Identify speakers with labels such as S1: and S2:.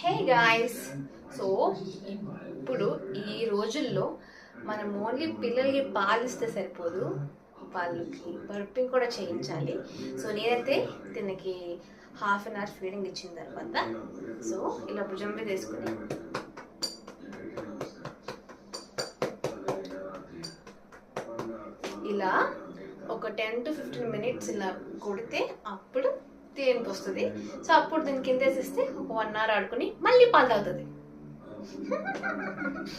S1: Hey guys, so ఇప్పుడు ఈ రోజుల్లో మనం ఓన్లీ పిల్లలకి పాలిస్తే సరిపోదు, వాళ్ళకి బర్పింగ్ కూడా చేయించాలి. సో నేనైతే దీనికి హాఫ్ అన్ అవర్ ఫీడింగ్ ఇచ్చిన తర్వాత సో ఇలా భుజం మీద వేసుకుని ఇలా ఒక 10 to 15 minutes ఇలా కొడితే అప్పుడు తేనికి వస్తుంది. సో అప్పుడు దీని కింద వేసేస్తే ఒక 1 hour ఆడుకుని మళ్ళీ పాలు తాగుతుంది.